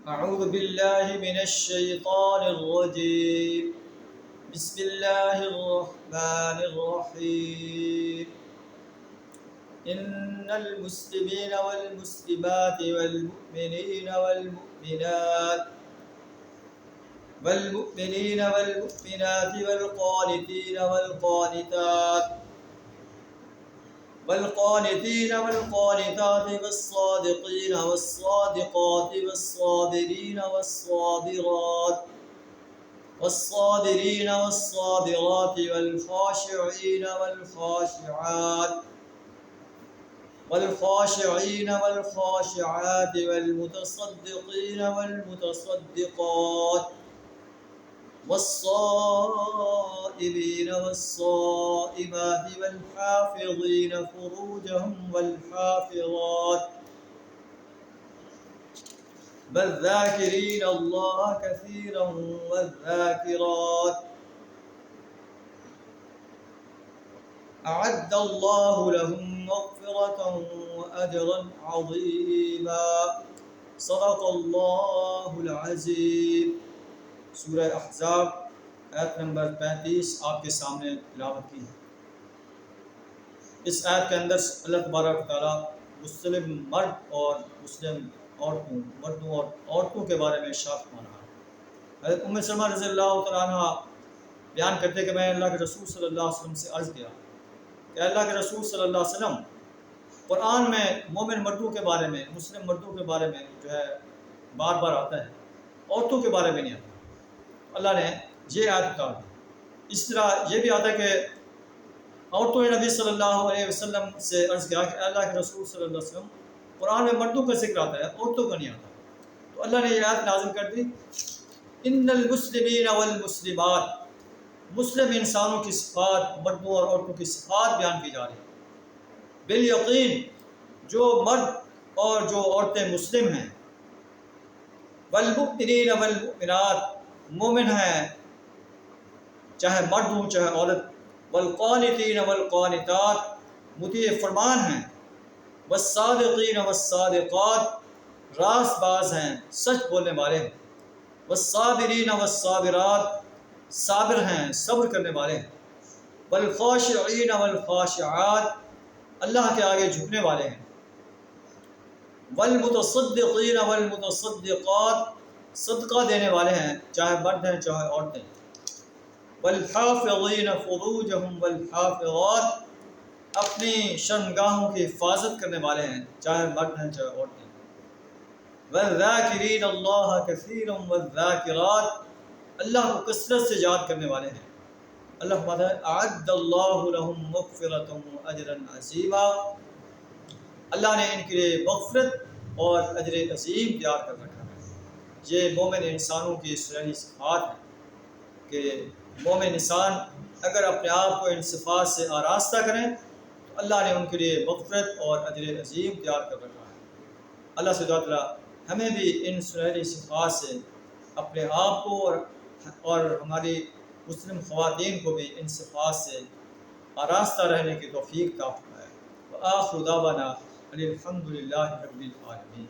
أعوذ بالله من الشيطان الرجيم. بسم الله الرحمن الرحيم. إن المسلمين والمسلمات والمؤمنين والمؤمنات والقانتين والقانتات والصادقين والصادقات والصابرين والصابرات والخاشعين والخاشعات والمتصدقين والمتصدقات والصائمين والصائمات والحافظين فروجهم والحافظات والذاكرين الله كثيرا والذاكرات أعد الله لهم مغفرة وأجرا عظيما. صدق الله العظيم. سورہ احزاب آیت نمبر 35 آپ کے سامنے تلاوت کی ہے. اس آیت کے اندر اللہ تبارک و تعالیٰ مسلم مرد اور مسلم مردوں اور عورتوں کے بارے میں ارشاد فرما رہا ہے. حضرت ام سلمہ رضی اللہ تعالیٰ عنہ بیان کرتے کہ میں اللہ کے رسول صلی اللہ علیہ وسلم سے عرض کیا کہ اللہ کے رسول صلی اللہ علیہ وسلم قرآن میں مومن مردوں کے بارے میں مسلم مردوں کے بارے میں جو ہے بار بار آتا ہے، عورتوں کے بارے میں نہیں آتا. اللہ نے یہ آیت اتار دی. اس طرح یہ بھی آتا ہے کہ عورتوں نے نبی صلی اللہ علیہ وسلم سے عرض کیا کہ اللہ کے رسول صلی اللہ علیہ وسلم قرآن میں مردوں کا ذکر آتا ہے، عورتوں کا نہیں آتا. تو اللہ نے یہ آیت نازل کر دی، ان المسلمین والمسلمات، مسلم انسانوں کی صفات، مردوں اور عورتوں کی صفات بیان کی جا رہی ہے. بالیقین جو مرد اور جو عورتیں مسلم ہیں، والمؤمنین والمؤمنات مومن ہیں چاہے مرد ہوں چاہے عورت، والقانتین والقانتات مطیع فرمان ہیں، والصادقین والصادقات راست باز ہیں سچ بولنے والے ہیں، والصابرین والصابرات صابر ہیں صبر کرنے والے ہیں، والخاشعین والخاشعات اللہ کے آگے جھکنے والے ہیں، والمتصدقین والمتصدقات صدقہ دینے والے ہیں چاہے مرد ہیں چاہے عورتیں، والحافظین فروجہم والحافظات اپنی شرمگاہوں کی حفاظت کرنے والے ہیں چاہے مرد ہیں چاہے عورتیں، والذاکرین اللہ کثیرا والذاکرات اللہ کو کثرت سے یاد کرنے والے ہیں. اللہ فرماتا ہے اعد اللہ لہم مغفرۃ واجرا عظیما، اللہ نے ان کے لیے مغفرت اور اجر عظیم تیار کر رکھا ہے. یہ مومن انسانوں کی سنہری صفات ہے کہ مومن انسان اگر اپنے آپ کو ان صفات سے آراستہ کریں تو اللہ نے ان کے لیے مغفرت اور اجر عظیم تیار کر رکھا ہے. اللہ سے دعا تعالیٰ ہمیں بھی ان سنہری صفات سے اپنے آپ کو اور ہماری مسلم خواتین کو بھی ان صفات سے آراستہ رہنے کی توفیق عطا فرمائے. وآخر دعوانا الحمد للہ رب العالمین.